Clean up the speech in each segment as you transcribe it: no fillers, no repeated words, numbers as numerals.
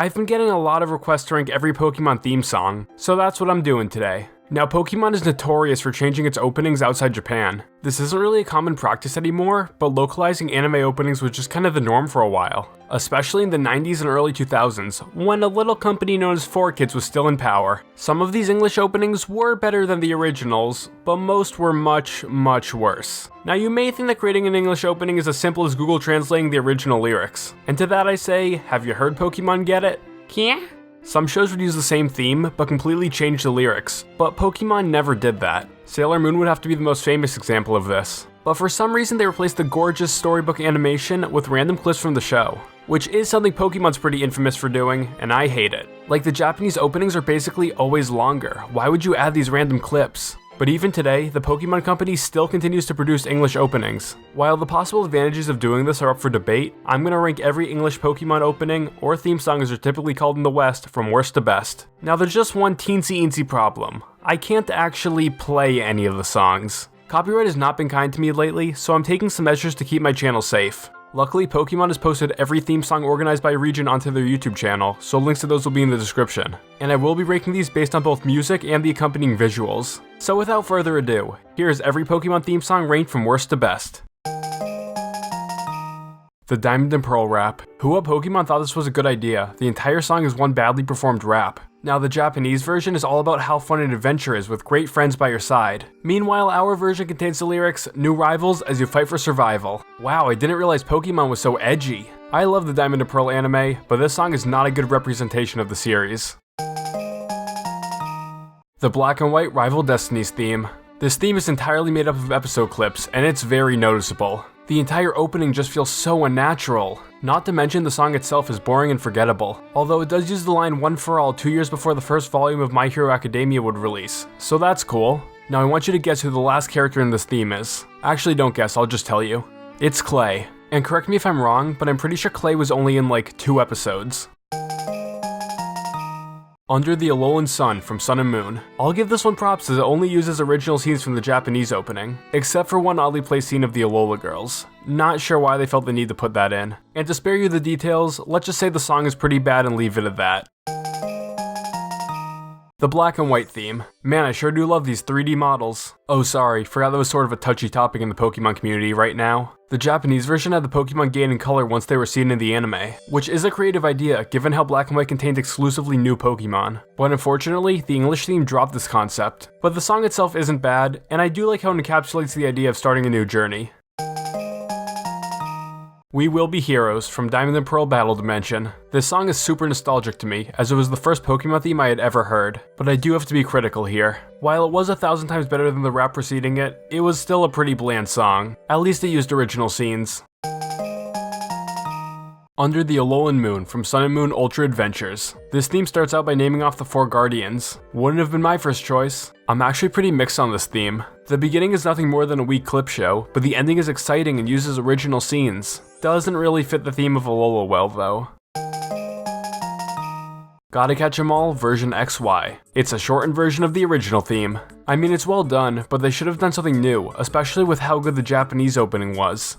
I've been getting a lot of requests to rank every Pokemon theme song, so that's what I'm doing today. Now, Pokemon is notorious for changing its openings outside Japan. This isn't really a common practice anymore, but localizing anime openings was just kind of the norm for a while, especially in the 90s and early 2000s, when a little company known as 4Kids was still in power. Some of these English openings were better than the originals, but most were much, much worse. Now, you may think that creating an English opening is as simple as Google translating the original lyrics, and to that I say, have you heard Pokemon get it? Yeah? Some shows would use the same theme, but completely change the lyrics, but Pokemon never did that. Sailor Moon would have to be the most famous example of this. But for some reason they replaced the gorgeous storybook animation with random clips from the show, which is something Pokemon's pretty infamous for doing, and I hate it. Like, the Japanese openings are basically always longer. Why would you add these random clips? But even today, the Pokemon Company still continues to produce English openings. While the possible advantages of doing this are up for debate, I'm gonna rank every English Pokemon opening, or theme song as they're typically called in the West, from worst to best. Now, there's just one teensy-eensy problem. I can't actually play any of the songs. Copyright has not been kind to me lately, so I'm taking some measures to keep my channel safe. Luckily, Pokemon has posted every theme song organized by region onto their YouTube channel, so links to those will be in the description. And I will be ranking these based on both music and the accompanying visuals. So without further ado, here's every Pokemon theme song ranked from worst to best. The Diamond and Pearl rap. Who at Pokemon thought this was a good idea? The entire song is one badly performed rap. Now, the Japanese version is all about how fun an adventure is with great friends by your side. Meanwhile, our version contains the lyrics, "New rivals as you fight for survival." Wow, I didn't realize Pokemon was so edgy. I love the Diamond and Pearl anime, but this song is not a good representation of the series. The Black and White Rival Destinies theme. This theme is entirely made up of episode clips, and it's very noticeable. The entire opening just feels so unnatural. Not to mention the song itself is boring and forgettable, although it does use the line "One for All" 2 years before the first volume of My Hero Academia would release, so that's cool. Now I want you to guess who the last character in this theme is. Actually, don't guess, I'll just tell you. It's Clay. And correct me if I'm wrong, but I'm pretty sure Clay was only in like 2 episodes. Under the Alolan Sun from Sun and Moon. I'll give this one props as it only uses original scenes from the Japanese opening, except for one oddly placed scene of the Alola girls. Not sure why they felt the need to put that in. And to spare you the details, let's just say the song is pretty bad and leave it at that. The Black and White theme. Man, I sure do love these 3D models. Oh sorry, forgot that was sort of a touchy topic in the Pokemon community right now. The Japanese version had the Pokemon gain in color once they were seen in the anime, which is a creative idea given how Black and White contained exclusively new Pokemon. But unfortunately, the English theme dropped this concept. But the song itself isn't bad, and I do like how it encapsulates the idea of starting a new journey. We Will Be Heroes from Diamond and Pearl Battle Dimension. This song is super nostalgic to me, as it was the first Pokemon theme I had ever heard, but I do have to be critical here. While it was 1,000 times better than the rap preceding it, it was still a pretty bland song. At least it used original scenes. Under the Alolan Moon from Sun and Moon Ultra Adventures. This theme starts out by naming off the 4 Guardians. Wouldn't have been my first choice. I'm actually pretty mixed on this theme. The beginning is nothing more than a weak clip show, but the ending is exciting and uses original scenes. Doesn't really fit the theme of Alola well though. Gotta Catch 'Em All version XY. It's a shortened version of the original theme. I mean, it's well done, but they should have done something new, especially with how good the Japanese opening was.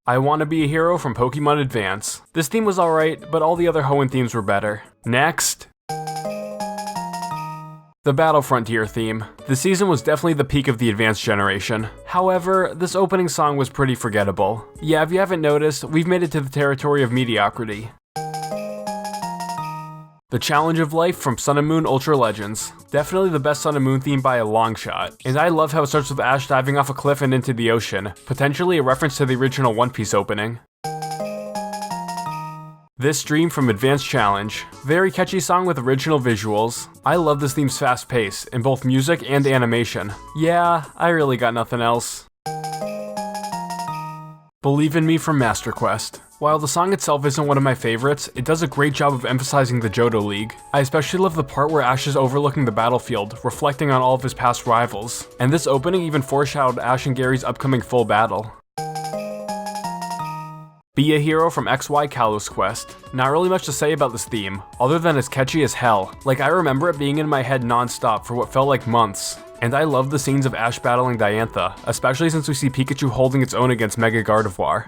I Wanna Be a Hero from Pokemon Advance. This theme was alright, but all the other Hoenn themes were better. Next! The Battle Frontier theme. This season was definitely the peak of the Advanced generation. However, this opening song was pretty forgettable. Yeah, if you haven't noticed, we've made it to the territory of mediocrity. The Challenge of Life from Sun and Moon Ultra Legends. Definitely the best Sun and Moon theme by a long shot. And I love how it starts with Ash diving off a cliff and into the ocean, potentially a reference to the original One Piece opening. This Dream from Advanced Challenge. Very catchy song with original visuals. I love this theme's fast pace, in both music and animation. Yeah, I really got nothing else. Believe in Me from Master Quest. While the song itself isn't one of my favorites, it does a great job of emphasizing the Johto League. I especially love the part where Ash is overlooking the battlefield, reflecting on all of his past rivals. And this opening even foreshadowed Ash and Gary's upcoming full battle. Be a Hero from XY Kalos Quest. Not really much to say about this theme, other than it's catchy as hell. Like, I remember it being in my head non-stop for what felt like months. And I love the scenes of Ash battling Diantha, especially since we see Pikachu holding its own against Mega Gardevoir.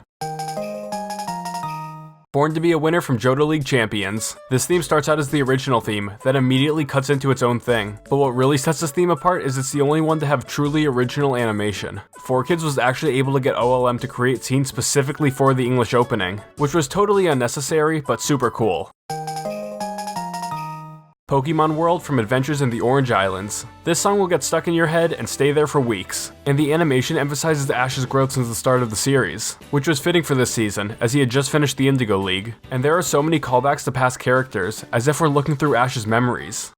Born to be a winner from Johto League champions. This theme starts out as the original theme, then immediately cuts into its own thing. But what really sets this theme apart is it's the only one to have truly original animation. 4Kids was actually able to get OLM to create scenes specifically for the English opening, which was totally unnecessary, but super cool. Pokemon World from Adventures in the Orange Islands. This song will get stuck in your head and stay there for weeks, and the animation emphasizes Ash's growth since the start of the series, which was fitting for this season, as he had just finished the Indigo League, and there are so many callbacks to past characters, as if we're looking through Ash's memories.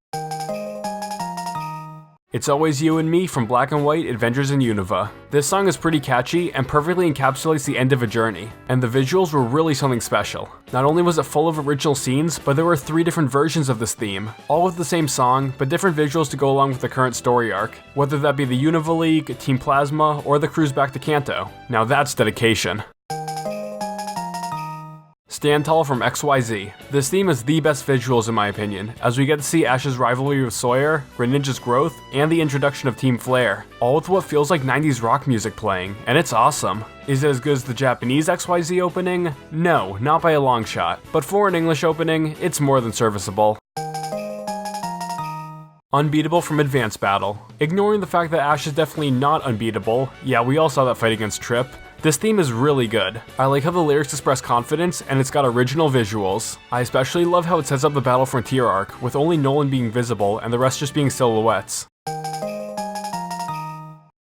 It's Always You and Me from Black and White Adventures in Unova. This song is pretty catchy and perfectly encapsulates the end of a journey, and the visuals were really something special. Not only was it full of original scenes, but there were 3 different versions of this theme, all with the same song, but different visuals to go along with the current story arc, whether that be the Unova League, Team Plasma, or the cruise back to Kanto. Now that's dedication. Stand Tall from XYZ. This theme is the best visuals in my opinion, as we get to see Ash's rivalry with Sawyer, Greninja's growth, and the introduction of Team Flare, all with what feels like 90s rock music playing, and it's awesome. Is it as good as the Japanese XYZ opening? No, not by a long shot, but for an English opening, it's more than serviceable. Unbeatable from Advanced Battle. Ignoring the fact that Ash is definitely not unbeatable, yeah, we all saw that fight against Trip, this theme is really good. I like how the lyrics express confidence, and it's got original visuals. I especially love how it sets up the Battle Frontier arc, with only Nolan being visible and the rest just being silhouettes.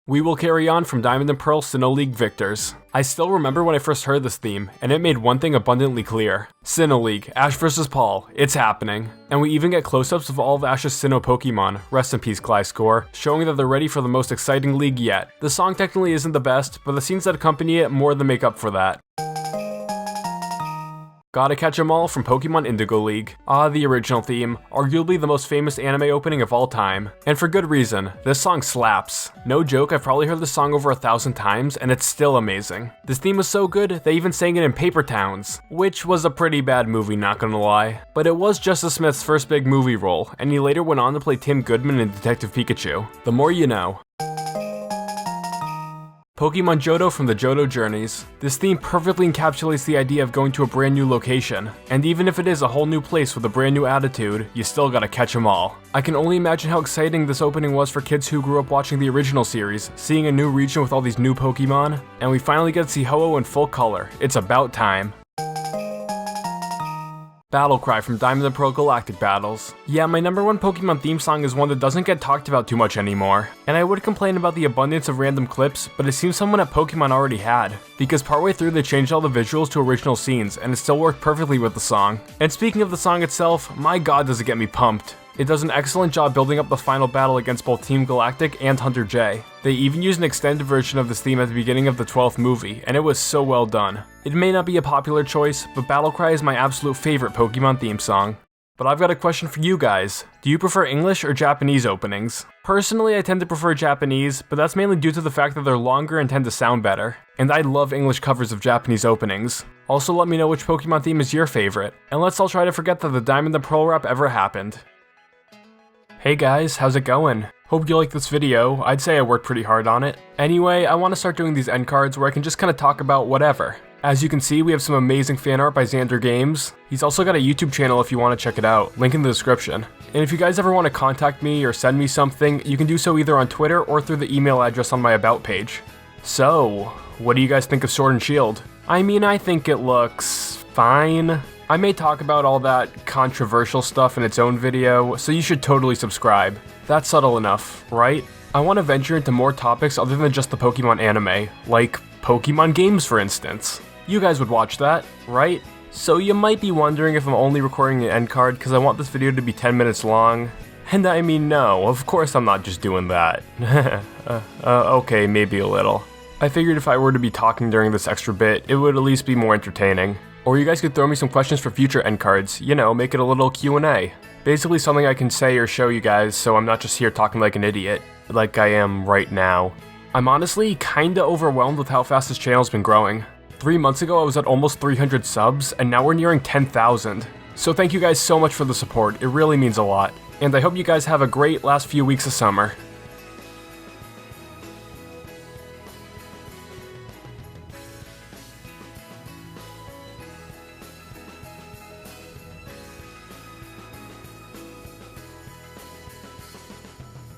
We Will Carry On from Diamond and Pearl Sinnoh League Victors. I still remember when I first heard this theme, and it made one thing abundantly clear. Sinnoh League, Ash vs Paul, it's happening. And we even get close-ups of all of Ash's Sinnoh Pokemon, rest in peace Gliscor, showing that they're ready for the most exciting league yet. The song technically isn't the best, but the scenes that accompany it more than make up for that. Gotta Catch 'Em All from Pokemon Indigo League. The original theme, arguably the most famous anime opening of all time. And for good reason, this song slaps. No joke, I've probably heard this song over 1,000 times, and it's still amazing. This theme was so good, they even sang it in Paper Towns, which was a pretty bad movie, not gonna lie. But it was Justice Smith's first big movie role, and he later went on to play Tim Goodman in Detective Pikachu. The more you know. Pokemon Johto from the Johto Journeys. This theme perfectly encapsulates the idea of going to a brand new location, and even if it is a whole new place with a brand new attitude, you still gotta catch 'em all. I can only imagine how exciting this opening was for kids who grew up watching the original series, seeing a new region with all these new Pokemon, and we finally get to see Ho-Oh in full color. It's about time. Battle Cry from Diamond and Pearl Galactic Battles. Yeah, my #1 Pokemon theme song is one that doesn't get talked about too much anymore, and I would complain about the abundance of random clips, but it seems someone at Pokemon already had, because partway through they changed all the visuals to original scenes, and it still worked perfectly with the song. And speaking of the song itself, my god does it get me pumped. It does an excellent job building up the final battle against both Team Galactic and Hunter J. They even used an extended version of this theme at the beginning of the 12th movie, and it was so well done. It may not be a popular choice, but Battle Cry is my absolute favorite Pokemon theme song. But I've got a question for you guys. Do you prefer English or Japanese openings? Personally, I tend to prefer Japanese, but that's mainly due to the fact that they're longer and tend to sound better. And I love English covers of Japanese openings. Also let me know which Pokemon theme is your favorite, and let's all try to forget that the Diamond and Pearl rap ever happened. Hey guys, how's it going? Hope you like this video. I'd say I worked pretty hard on it. Anyway, I want to start doing these end cards where I can just kind of talk about whatever. As you can see, we have some amazing fan art by Xander Games. He's also got a YouTube channel if you want to check it out, link in the description. And if you guys ever want to contact me or send me something, you can do so either on Twitter or through the email address on my About page. So, what do you guys think of Sword and Shield? I mean, I think it looks fine. I may talk about all that controversial stuff in its own video, so you should totally subscribe. That's subtle enough, right? I want to venture into more topics other than just the Pokemon anime, like Pokemon games for instance. You guys would watch that, right? So you might be wondering if I'm only recording an end card because I want this video to be 10 minutes long. And I mean, no, of course I'm not just doing that. Okay, maybe a little. I figured if I were to be talking during this extra bit, it would at least be more entertaining. Or you guys could throw me some questions for future end cards, you know, make it a little Q&A. Basically something I can say or show you guys so I'm not just here talking like an idiot, like I am right now. I'm honestly kinda overwhelmed with how fast this channel's been growing. 3 months ago I was at almost 300 subs, and now we're nearing 10,000. So thank you guys so much for the support, it really means a lot. And I hope you guys have a great last few weeks of summer.